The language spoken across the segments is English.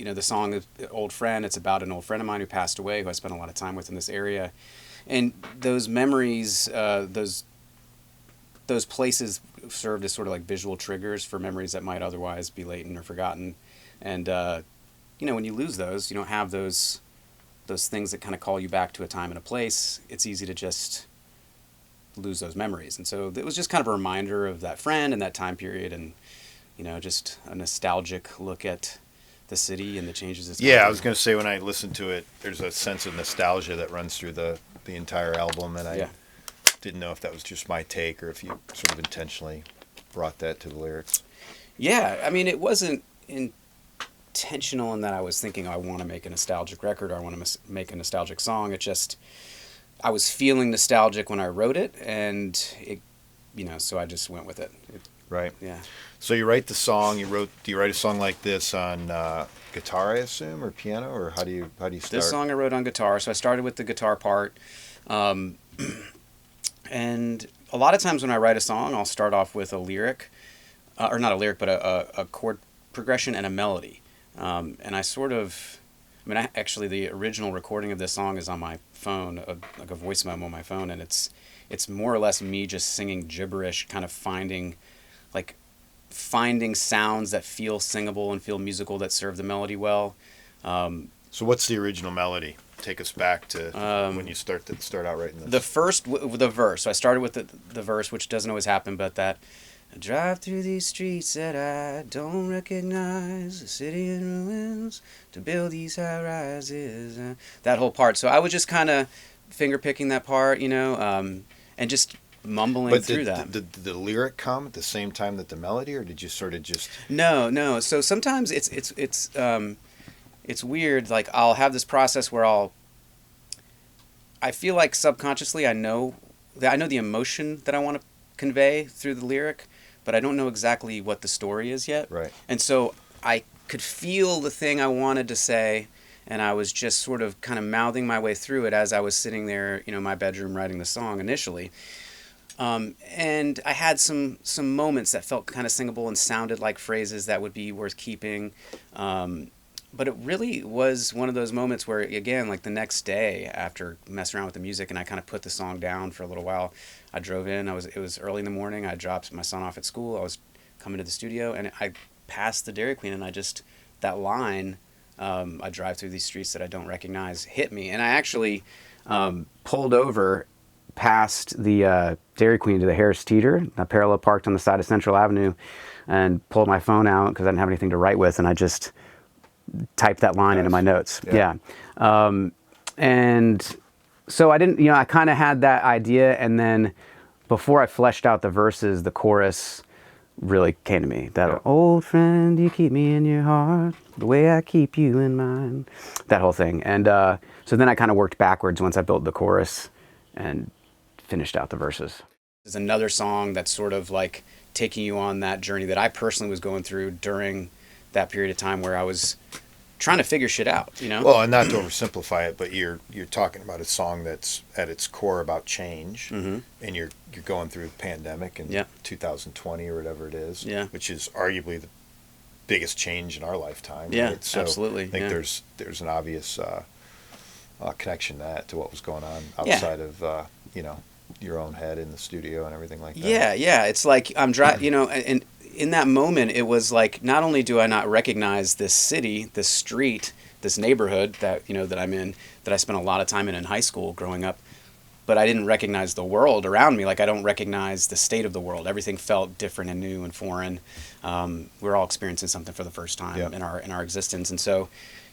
the song is Old Friend. It's about an old friend of mine who passed away, who I spent a lot of time with in this area. And those memories, those places served as sort of like visual triggers for memories that might otherwise be latent or forgotten. And, when you lose those, you don't have those things that kind of call you back to a time and a place. It's easy to just lose those memories. And so it was just kind of a reminder of that friend and that time period, and just a nostalgic look at the city and the changes it's gone Yeah, I through. was going to say when I listen to it, there's a sense of nostalgia that runs through the entire album, and I didn't know if that was just my take or if you sort of intentionally brought that to the lyrics. Yeah, I mean, it wasn't intentional in that I was thinking, oh, I want to make a nostalgic record or I want to make a nostalgic song. It just, I was feeling nostalgic when I wrote it, and so I just went with it. Right. Yeah. So you write the song. Do you write a song like this on guitar, I assume, or piano, or how do you start? This song I wrote on guitar, so I started with the guitar part. And a lot of times when I write a song, I'll start off with a lyric, or not a lyric, but a chord progression and a melody. And actually the original recording of this song is on my phone, like a voice memo on my phone, and it's more or less me just singing gibberish, kind of finding sounds that feel singable and feel musical that serve the melody well. So what's the original melody? Take us back to when you start out writing this. The verse. So I started with the verse, which doesn't always happen, but that I drive through these streets that I don't recognize, a city in ruins to build these high rises. That whole part. So I was just kind of finger picking that part, and just mumbling through that. Did the lyric come at the same time that the melody, or did you sort of just? No. So sometimes it's weird. Like I'll have this process where I feel like subconsciously I know the emotion that I want to convey through the lyric, but I don't know exactly what the story is yet. Right. And so I could feel the thing I wanted to say, and I was just sort of kind of mouthing my way through it as I was sitting there, in my bedroom writing the song initially. And I had some moments that felt kind of singable and sounded like phrases that would be worth keeping. But it really was one of those moments where, again, like the next day after messing around with the music and I kind of put the song down for a little while, I drove in. It was early in the morning. I dropped my son off at school. I was coming to the studio, and I passed the Dairy Queen, and that line, I drive through these streets that I don't recognize, hit me. And I actually pulled over past the Dairy Queen to the Harris Teeter. I parallel parked on the side of Central Avenue and pulled my phone out because I didn't have anything to write with, and I just typed that line into my notes. Yeah. And so I didn't, I kind of had that idea, and then before I fleshed out the verses, the chorus really came to me. That old friend, you keep me in your heart, the way I keep you in mine. That whole thing. And so then I kind of worked backwards once I built the chorus and finished out the verses. There's another song that's sort of like taking you on that journey that I personally was going through during that period of time where I was trying to figure shit out, Well, and not to oversimplify it, but you're talking about a song that's at its core about change, and you're going through the pandemic in 2020 or whatever it is, which is arguably the biggest change in our lifetime. Yeah, right? So absolutely. I think there's an obvious connection to what was going on outside of your own head in the studio and everything like that. Yeah. It's like I'm driving, and in that moment, it was like, not only do I not recognize this city, this street, this neighborhood that, that I'm in, that I spent a lot of time in high school growing up, but I didn't recognize the world around me. Like I don't recognize the state of the world. Everything felt different and new and foreign. We're all experiencing something for the first time in our existence. And so,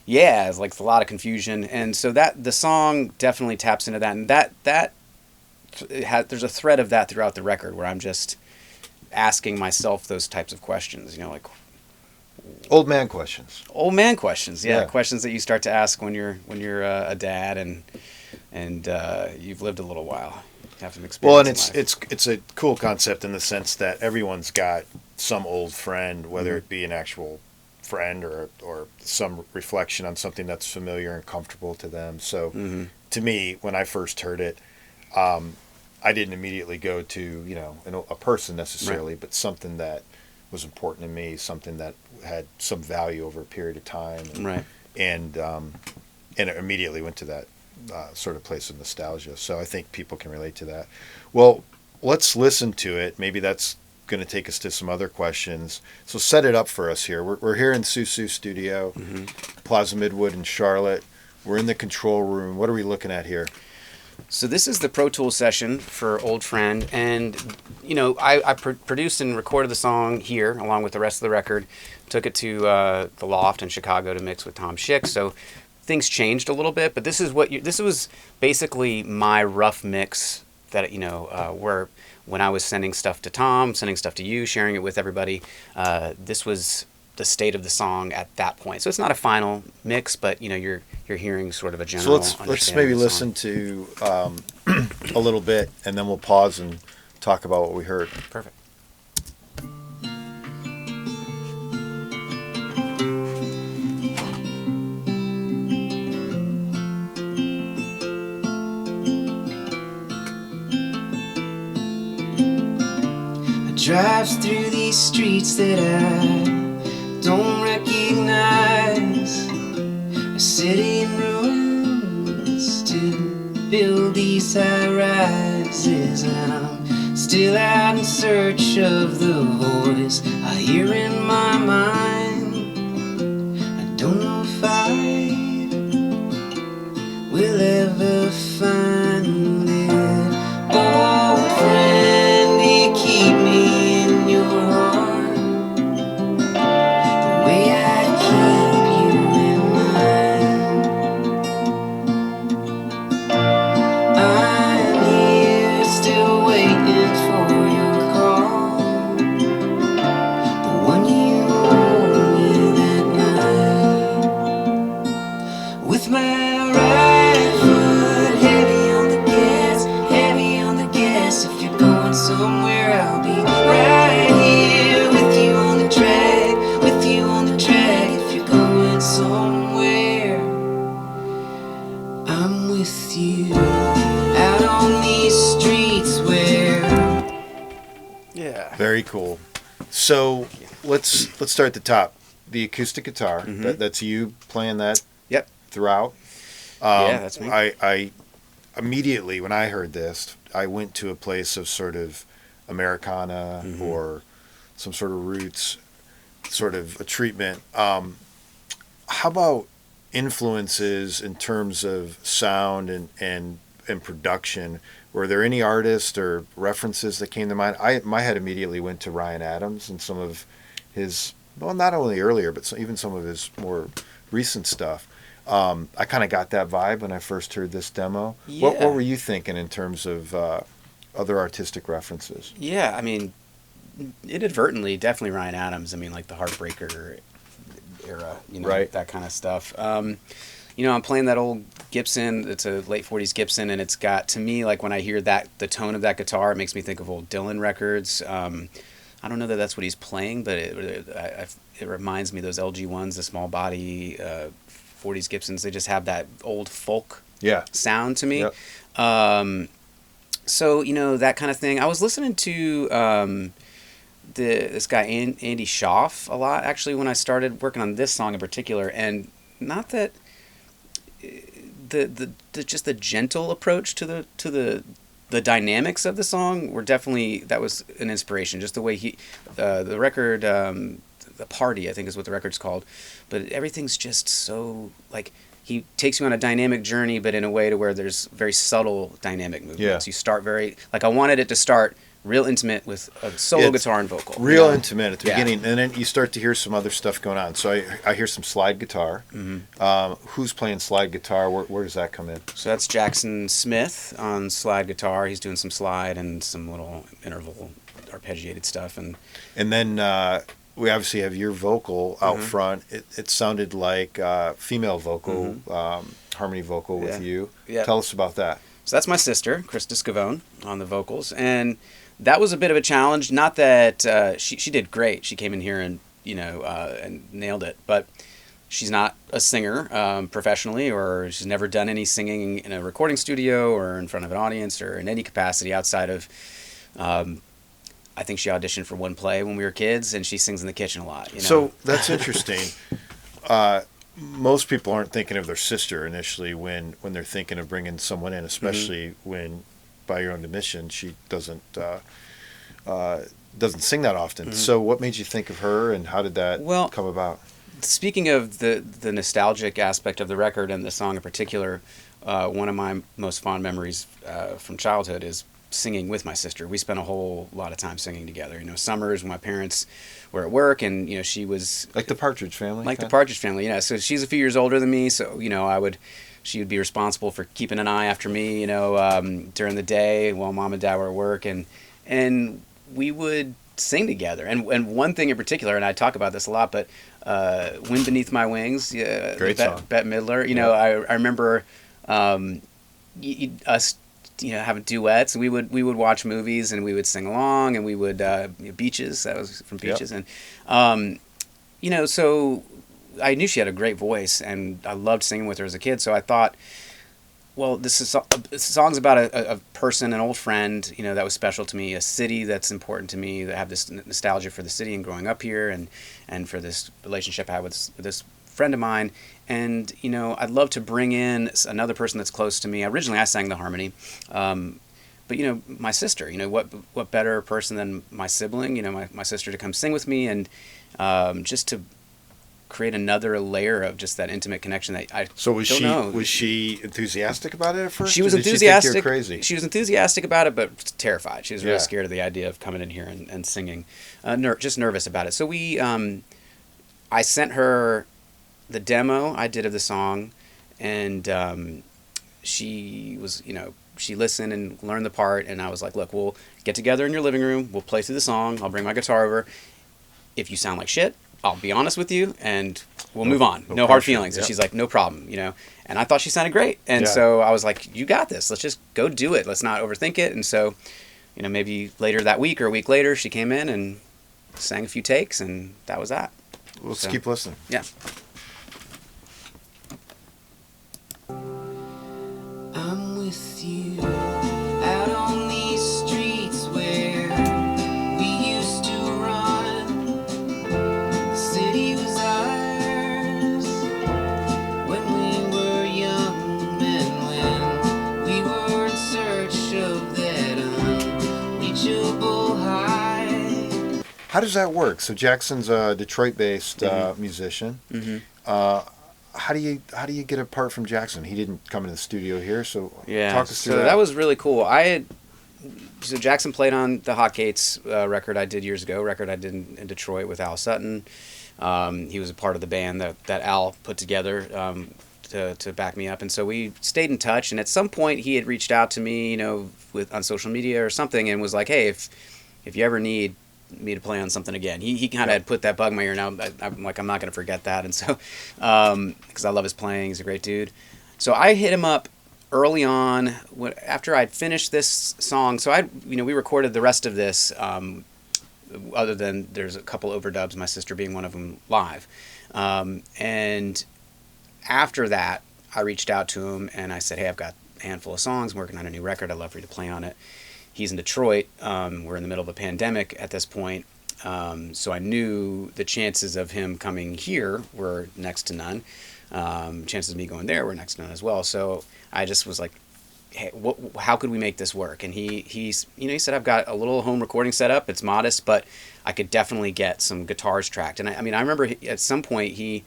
it's like a lot of confusion. And so that the song definitely taps into that. And there's a thread of that throughout the record where I'm just asking myself those types of questions, like old man questions, questions that you start to ask when you're a dad and you've lived a little while, you have some experience. Well, and it's a cool concept in the sense that everyone's got some old friend, whether it be an actual friend or some reflection on something that's familiar and comfortable to them. So to me, when I first heard it, I didn't immediately go to, a person necessarily, but something that was important to me, something that had some value over a period of time. Right. And it immediately went to that sort of place of nostalgia. So I think people can relate to that. Well, let's listen to it. Maybe that's going to take us to some other questions. So set it up for us here. We're here in Susu Studio, Plaza Midwood in Charlotte. We're in the control room. What are we looking at here? So this is the Pro Tools session for Old Friend, and I produced and recorded the song here along with the rest of the record. Took it to the Loft in Chicago to mix with Tom Schick. So things changed a little bit, but this was basically my rough mix that where when I was sending stuff to Tom, sending stuff to you, sharing it with everybody. This was the state of the song at that point. So it's not a final mix, but you're hearing sort of a general. So let's maybe listen to a little bit, and then we'll pause and talk about what we heard. Perfect. Drives through these streets that I don't recognize, a city in ruins to build these high rises, and I'm still out in search of the voice I hear in my mind. I don't know if I will ever find it. Old friend, you keep me in your heart the way I keep you in mine. I'm here still waiting for your call, the one you owed me that night. With my right foot heavy on the gas, heavy on the gas. If you're going somewhere, I'll be right here with you on the track, with you on the track. If you're going somewhere, I'm with you out on these streets where. Yeah. Very cool. So let's start at the top. The acoustic guitar. That's you playing that Yep. throughout. Yeah, that's me. I immediately, when I heard this, I went to a place of sort of Americana or some sort of roots, sort of a treatment. How about influences in terms of sound and production? Were there any artists or references that came to mind? My head immediately went to Ryan Adams and some of his, well, not only earlier, but even some of his more recent stuff. I kind of got that vibe when I first heard this demo. Yeah. What were you thinking in terms of other artistic references? Yeah, I mean, inadvertently, definitely Ryan Adams. I mean, like the Heartbreaker era, Right. that kind of stuff. I'm playing that old Gibson. It's a late 40s Gibson, and it's got, to me, like when I hear that, the tone of that guitar, it makes me think of old Dylan records. I don't know that that's what he's playing, but it reminds me of those LG1s, the small body 40s Gibsons. They just have that old folk sound to me. Yep. So, that kind of thing. I was listening to this guy, Andy Schaaf, a lot, actually, when I started working on this song in particular. And not that just the gentle approach to the dynamics of the song were definitely, that was an inspiration. Just the way the record, The Party, I think is what the record's called. But everything's just so, like, he takes you on a dynamic journey, but in a way to where there's very subtle dynamic movements. Yeah. You start I wanted it to start real intimate with a solo guitar and vocal. Real intimate at the Yeah. beginning, and then you start to hear some other stuff going on. So I hear some slide guitar. Who's playing slide guitar? Where does that come in? So that's Jackson Smith on slide guitar. He's doing some slide and some little interval arpeggiated stuff. And then we obviously have your vocal out front. It sounded like female vocal, harmony vocal with you. Yeah. Tell us about that. So that's my sister, Krista Scavone, on the vocals. And that was a bit of a challenge. Not that she did great. She came in here and nailed it. But she's not a singer professionally, or she's never done any singing in a recording studio or in front of an audience or in any capacity outside of. I think she auditioned for One Play when we were kids, and she sings in the kitchen a lot. You know? So that's interesting. Most people aren't thinking of their sister initially when they're thinking of bringing someone in, especially when, by your own admission, she doesn't sing that often. So what made you think of her, and how did that come about? Speaking of the nostalgic aspect of the record and the song in particular, one of my most fond memories from childhood is singing with my sister. We spent a whole lot of time singing together. You know, summers when my parents were at work, and you know, she was like the Partridge Family. Like the Partridge Family, yeah. So she's a few years older than me, so you know, she would be responsible for keeping an eye after me, you know, during the day while mom and dad were at work, and we would sing together. And one thing in particular, and I talk about this a lot, but "Wind Beneath My Wings," great song. Bette Midler. You know, I remember us, you know, having duets. We would watch movies and we would sing along, and we would Beaches. That was from Beaches, and you know, so I knew she had a great voice, and I loved singing with her as a kid. So I thought, well, this song's about a person, an old friend, you know, that was special to me, a city that's important to me, that I have this nostalgia for the city and growing up here, and for this relationship I had with this friend of mine. And, you know, I'd love to bring in another person that's close to me. Originally, I sang the harmony. But, you know, my sister, you know, what better person than my sibling, you know, my sister to come sing with me, and just to create another layer of just that intimate connection that I don't know. Was she enthusiastic about it at first? She was enthusiastic. Did she think you're crazy? She was enthusiastic about it, but terrified. She was really scared of the idea of coming in here and singing. Just nervous about it. So I sent her the demo I did of the song, and she was, you know, she listened and learned the part, and I was like, look, we'll get together in your living room, we'll play through the song, I'll bring my guitar over. If you sound like shit, I'll be honest with you, and we'll move on. No hard feelings. And she's like, no problem, you know. And I thought she sounded great. And so I was like, you got this. Let's just go do it. Let's not overthink it. And so, you know, maybe later that week or a week later, she came in and sang a few takes, and that was that. Let's keep listening. Yeah. I'm with you out on these streets where we used to run. The city was ours when we were young men, when we were in search of that unreachable high. How does that work? So Jackson's a Detroit-based musician. How do you get apart from Jackson? He didn't come into the studio here, so talk us through that. So that was really cool. So Jackson played on the Hotcakes record I did years ago, record I did in Detroit with Al Sutton. He was a part of the band that Al put together to back me up, and so we stayed in touch. And at some point, he had reached out to me, you know, on social media or something, and was like, "Hey, if you ever need me to play on something again." He kind of had put that bug in my ear. Now I'm like, I'm not going to forget that. And so, because I love his playing, he's a great dude. So I hit him up early on after I'd finished this song. So we recorded the rest of this, other than there's a couple overdubs, my sister being one of them, live. And after that, I reached out to him and I said, "Hey, I've got a handful of songs. I'm working on a new record. I'd love for you to play on it." He's in Detroit. We're in the middle of a pandemic at this point. So I knew the chances of him coming here were next to none. Chances of me going there were next to none as well. So I just was like, "Hey, how could we make this work?" And he said, "I've got a little home recording setup. It's modest, but I could definitely get some guitars tracked." And I remember at some point he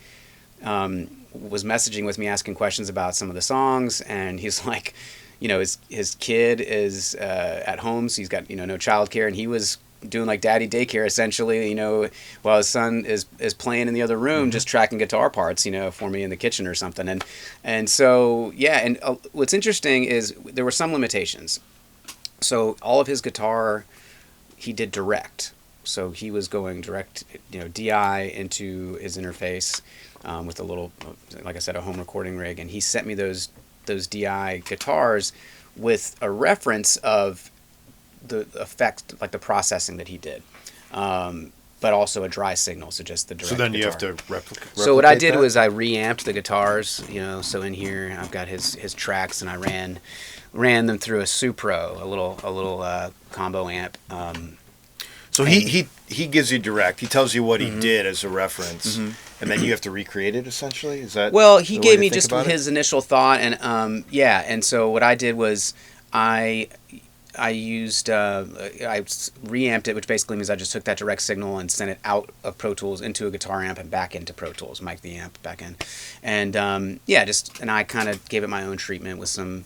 was messaging with me, asking questions about some of the songs, and he's like, you know, his kid is at home, so he's got, you know, no childcare, and he was doing like daddy daycare essentially, you know, while his son is playing in the other room, just tracking guitar parts, you know, for me in the kitchen or something. And so and what's interesting is there were some limitations. So all of his guitar he did direct, so he was going direct, you know, DI into his interface with a little, like I said, a home recording rig, and he sent me those DI guitars with a reference of the effect, like the processing that he did, but also a dry signal, so just the direct. So then you guitar. have to replicate. So what I did was I reamped the guitars, you know. So in here I've got his tracks, and I ran them through a Supro, a little combo amp. So he gives you direct. He tells you what he did as a reference, and then you have to recreate it. Essentially, is that? Well, he the way gave to me think just about it? his initial thought, and and so what I did was I used I reamped it, which basically means I just took that direct signal and sent it out of Pro Tools into a guitar amp and back into Pro Tools, mic the amp back in, and and I kind of gave it my own treatment with some,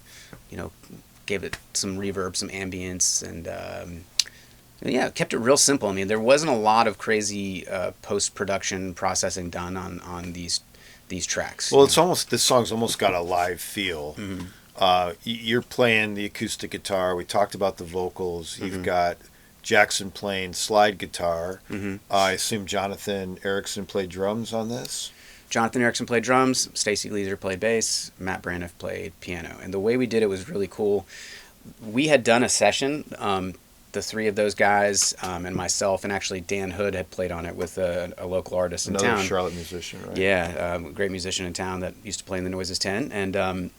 gave it some reverb, some ambience, and kept it real simple. I mean, there wasn't a lot of crazy post-production processing done on these tracks. Well, this song's almost got a live feel. You're playing the acoustic guitar. We talked about the vocals. You've got Jackson playing slide guitar. I assume Jonathan Erickson played drums on this. Jonathan Erickson played drums. Stacy Gleaser played bass. Matt Braniff played piano. And the way we did it was really cool. We had done a session. The three of those guys and myself, and actually Dan Hood had played on it with a local artist in town. Another Charlotte musician, right? Yeah, great musician in town that used to play in the Noises 10. And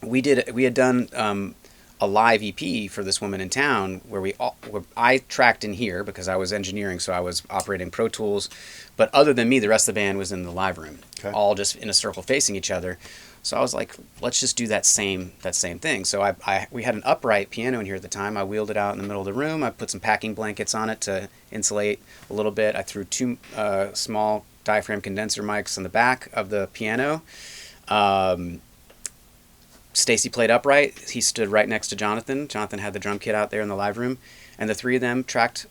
we had done a live EP for this woman in town where I tracked in here because I was engineering, so I was operating Pro Tools. But other than me, the rest of the band was in the live room, all just in a circle facing each other. So I was like, let's just do that same thing. So we had an upright piano in here at the time. I wheeled it out in the middle of the room. I put some packing blankets on it to insulate a little bit. I threw two small diaphragm condenser mics on the back of the piano. Stacy played upright. He stood right next to Jonathan. Jonathan had the drum kit out there in the live room, and the three of them tracked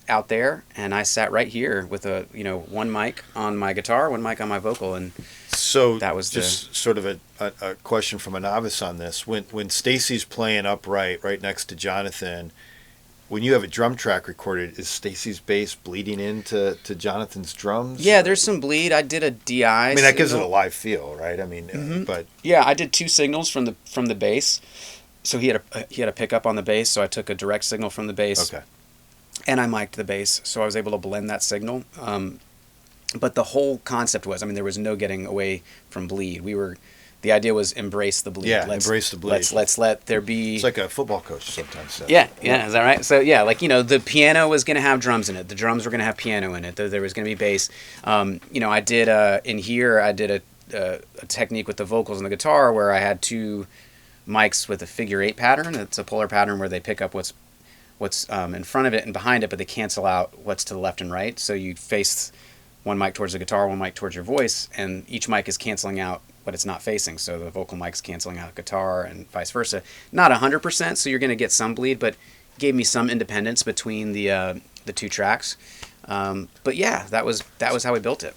out there, and I sat right here with one mic on my guitar, one mic on my vocal, and so that was just sort of a question from a novice on this. When Stacy's playing upright right next to Jonathan, when you have a drum track recorded, is Stacy's bass bleeding into Jonathan's drums? Yeah, there's some bleed. I did a DI. I mean, that gives it a live feel, right? I mean, but yeah, I did two signals from the bass. So he had a pickup on the bass, so I took a direct signal from the bass. Okay. And I mic'd the bass, so I was able to blend that signal. But the whole concept was, there was no getting away from bleed. The idea was embrace the bleed. Yeah, embrace the bleed. Let's let there be. It's like a football coach sometimes says. Yeah, is that right? So yeah, the piano was going to have drums in it. The drums were going to have piano in it. There was going to be bass. I did in here. I did a technique with the vocals and the guitar where I had two mics with a figure 8 pattern. It's a polar pattern where they pick up what's in front of it and behind it, but they cancel out what's to the left and right. So you face one mic towards the guitar, one mic towards your voice, and each mic is canceling out what it's not facing. So the vocal mic's canceling out guitar and vice versa. Not 100%, so you're going to get some bleed, but gave me some independence between the two tracks. But yeah, that was how we built it.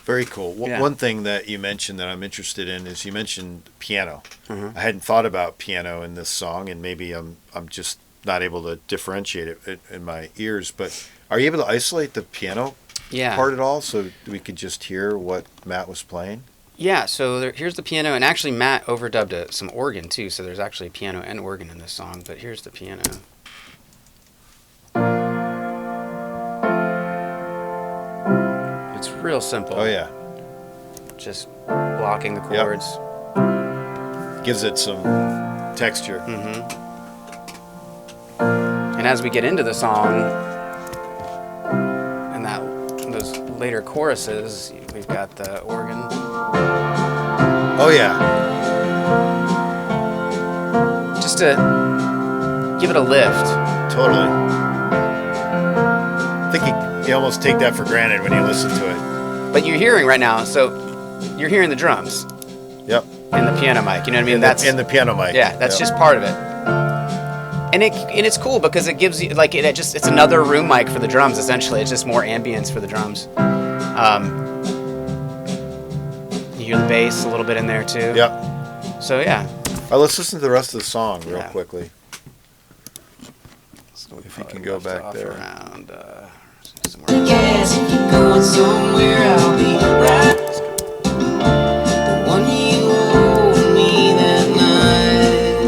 Very cool. Yeah. One thing that you mentioned that I'm interested in is you mentioned piano. Mm-hmm. I hadn't thought about piano in this song, and maybe I'm just not able to differentiate it in my ears. But are you able to isolate the piano part at all, so we could just hear what Matt was playing? Yeah. So here's the piano, and actually Matt overdubbed some organ too. So there's actually piano and organ in this song. But here's the piano. It's real simple. Oh yeah. Just blocking the chords. Yep. Gives it some texture. Mm-hmm. And as we get into the song, and those later choruses, we've got the organ. Oh yeah. Just to give it a lift. Totally. I think you almost take that for granted when you listen to it. But you're hearing right now, so you're hearing the drums. Yep. And the piano mic, you know what I mean? And the piano mic. Yeah, that's just part of it. And it's cool because it gives you it's another room mic for the drums essentially. It's just more ambience for the drums. You hear the bass a little bit in there too. Yep. So yeah. All right, let's listen to the rest of the song real quickly. So if you can go back there. Around, somewhere. Yes, if you're going somewhere, I'll be right. The one you owed me that night,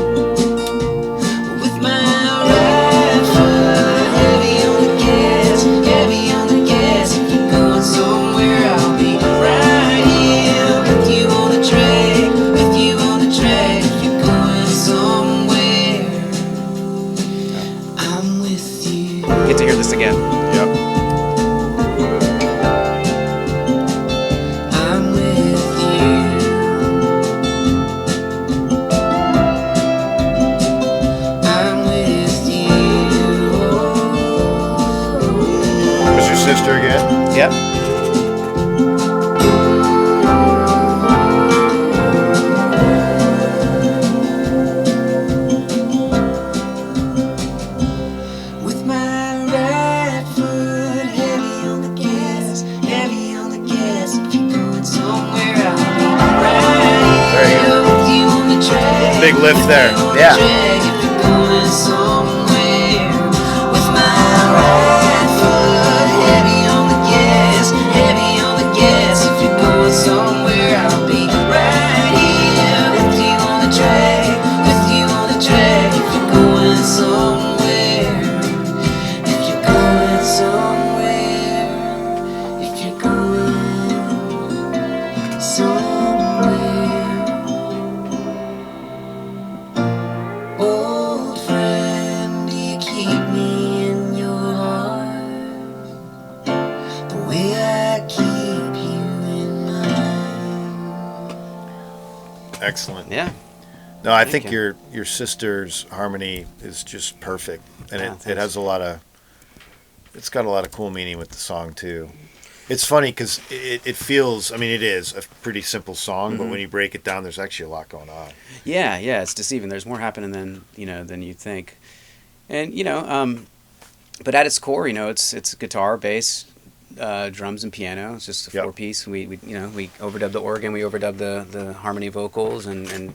with my right foot heavy on the gas, heavy on the gas. If you're going somewhere, I'll be right here with you on the track, with you on the track. If you're going somewhere, I'm with you. Get to hear this Big lift there. Yeah. If you're going somewhere with my right foot heavy on the gas, heavy on the gas. If you're going somewhere, I'll be right here with you on the track, with you on the track. If you're going somewhere, if you're going somewhere, if you're going somewhere. Old friend, do you keep me in your heart the way I keep you in mine? Excellent. Yeah. No, I Thank think you. your sister's harmony is just perfect, and Yeah, it thanks. has it's got a lot of cool meaning with the song too. It's funny because it feels, I mean, it is a pretty simple song, but when you break it down, there's actually a lot going on. Yeah, yeah, it's deceiving. There's more happening than you think. And but at its core, it's guitar, bass, drums, and piano. It's just a Yep. 4-piece. We overdub the organ, we overdub the harmony vocals, and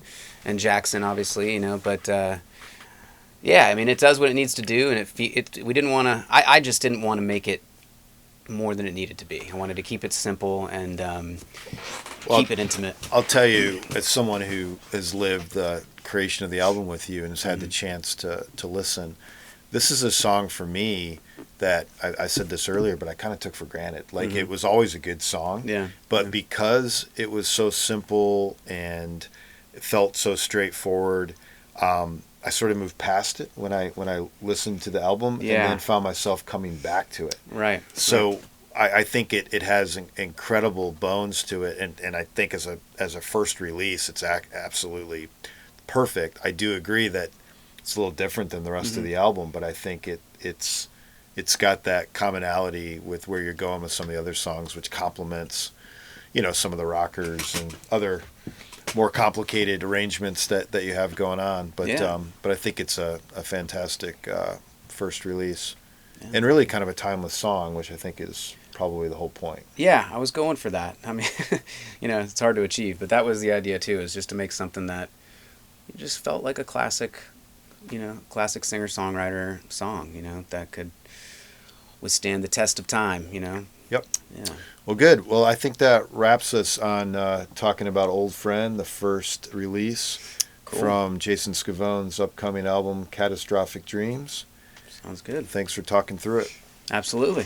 Jackson obviously, but yeah, I mean it does what it needs to do, and we didn't want to. I just didn't want to make it more than it needed to be. I wanted to keep it simple and keep it intimate. I'll tell you, as someone who has lived the creation of the album with you and has had the chance to listen, this is a song for me that I said this earlier, but I kind of took for granted. Like it was always a good song, Yeah. but because it was so simple and it felt so straightforward, I sort of moved past it when I listened to the album, Yeah. and then found myself coming back to it. Right. So I think it has incredible bones to it, and I think as a first release, it's absolutely perfect. I do agree that it's a little different than the rest of the album, but I think it's got that commonality with where you're going with some of the other songs, which complements, some of the rockers and other more complicated arrangements that you have going on. But Yeah. but I think it's a fantastic first release, and really kind of a timeless song, which I think is probably the whole point. Yeah, I was going for that. I mean, it's hard to achieve, but that was the idea too, is just to make something that just felt like a classic, classic singer-songwriter song, that could withstand the test of time, Yep. Yeah. Well, good. Well, I think that wraps us on talking about Old Friend, the first release Cool. from Jason Scavone's upcoming album, Catastrophic Dreams. Sounds good. Thanks for talking through it. Absolutely.